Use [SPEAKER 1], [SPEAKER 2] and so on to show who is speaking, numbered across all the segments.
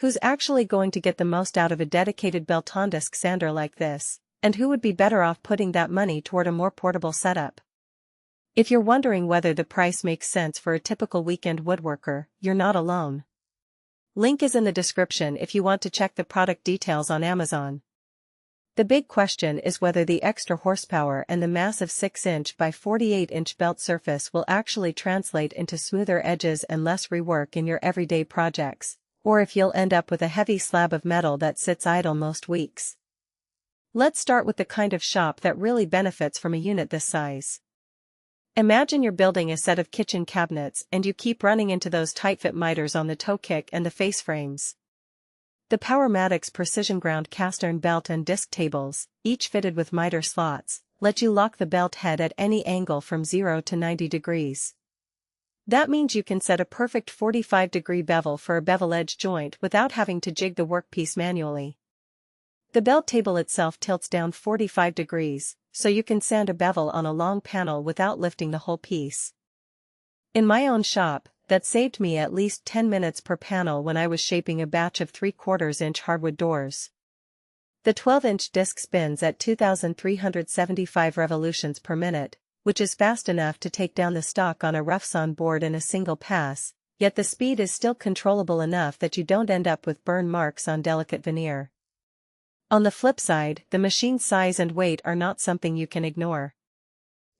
[SPEAKER 1] Who's actually going to get the most out of a dedicated belt on disc sander like this, and who would be better off putting that money toward a more portable setup? If you're wondering whether the price makes sense for a typical weekend woodworker, you're not alone. Link is in the description if you want to check the product details on Amazon. The big question is whether the extra horsepower and the massive 6-inch by 48-inch belt surface will actually translate into smoother edges and less rework in your everyday projects, or if you'll end up with a heavy slab of metal that sits idle most weeks. Let's start with the kind of shop that really benefits from a unit this size. Imagine you're building a set of kitchen cabinets and you keep running into those tight-fit miters on the toe kick and the face frames. The Powermatic's precision ground cast iron belt and disc tables, each fitted with miter slots, let you lock the belt head at any angle from 0 to 90 degrees. That means you can set a perfect 45-degree bevel for a bevel edge joint without having to jig the workpiece manually. The belt table itself tilts down 45 degrees, so you can sand a bevel on a long panel without lifting the whole piece. In my own shop, that saved me at least 10 minutes per panel when I was shaping a batch of 3/4-inch hardwood doors. The 12-inch disc spins at 2,375 revolutions per minute, which is fast enough to take down the stock on a rough sawn board in a single pass, yet the speed is still controllable enough that you don't end up with burn marks on delicate veneer. On the flip side, the machine's size and weight are not something you can ignore.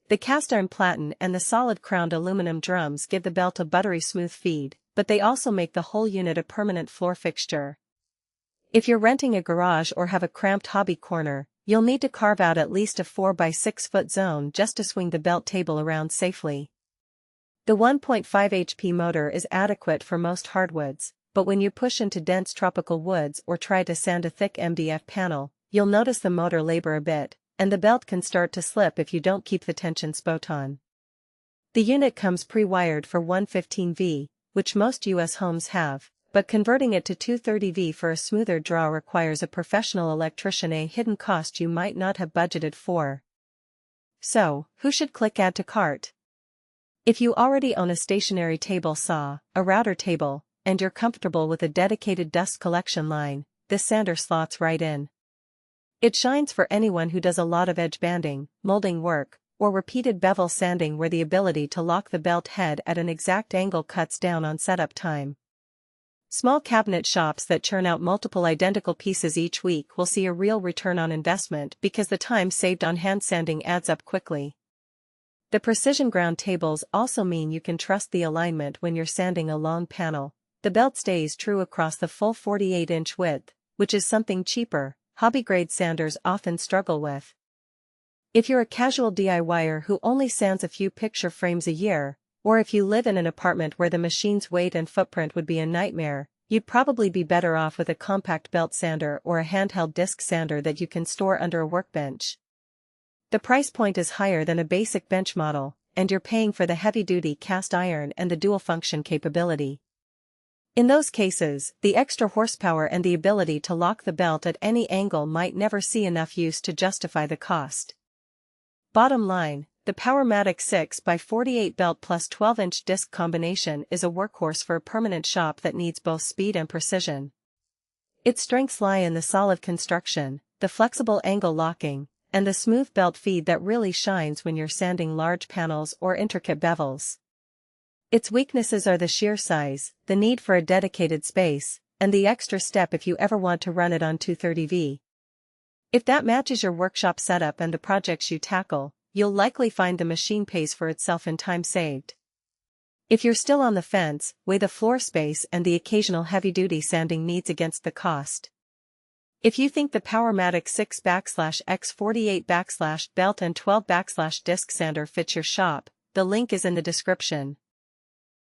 [SPEAKER 1] The cast iron platen and the solid crowned aluminum drums give the belt a buttery smooth feed, but they also make the whole unit a permanent floor fixture. If you're renting a garage or have a cramped hobby corner, you'll need to carve out at least a 4 by 6 foot zone just to swing the belt table around safely. The 1.5 HP motor is adequate for most hardwoods, but when you push into dense tropical woods or try to sand a thick MDF panel, you'll notice the motor labor a bit, and the belt can start to slip if you don't keep the tension spot on. The unit comes pre-wired for 115V, which most US homes have, but converting it to 230V for a smoother draw requires a professional electrician, a hidden cost you might not have budgeted for. So, who should click add to cart? If you already own a stationary table saw, a router table, and you're comfortable with a dedicated dust collection line, this sander slots right in. It shines for anyone who does a lot of edge banding, molding work, or repeated bevel sanding where the ability to lock the belt head at an exact angle cuts down on setup time. Small cabinet shops that churn out multiple identical pieces each week will see a real return on investment because the time saved on hand sanding adds up quickly. The precision ground tables also mean you can trust the alignment when you're sanding a long panel. The belt stays true across the full 48-inch width, which is something cheaper, hobby-grade sanders often struggle with. If you're a casual DIYer who only sands a few picture frames a year, or if you live in an apartment where the machine's weight and footprint would be a nightmare, you'd probably be better off with a compact belt sander or a handheld disc sander that you can store under a workbench. The price point is higher than a basic bench model, and you're paying for the heavy-duty cast iron and the dual-function capability. In those cases, the extra horsepower and the ability to lock the belt at any angle might never see enough use to justify the cost. Bottom line, the Powermatic 6x48 belt plus 12-inch disc combination is a workhorse for a permanent shop that needs both speed and precision. Its strengths lie in the solid construction, the flexible angle locking, and the smooth belt feed that really shines when you're sanding large panels or intricate bevels. Its weaknesses are the sheer size, the need for a dedicated space, and the extra step if you ever want to run it on 230V. If that matches your workshop setup and the projects you tackle, you'll likely find the machine pays for itself in time saved. If you're still on the fence, weigh the floor space and the occasional heavy-duty sanding needs against the cost. If you think the Powermatic 6x48 belt and 12 disc sander fits your shop, the link is in the description.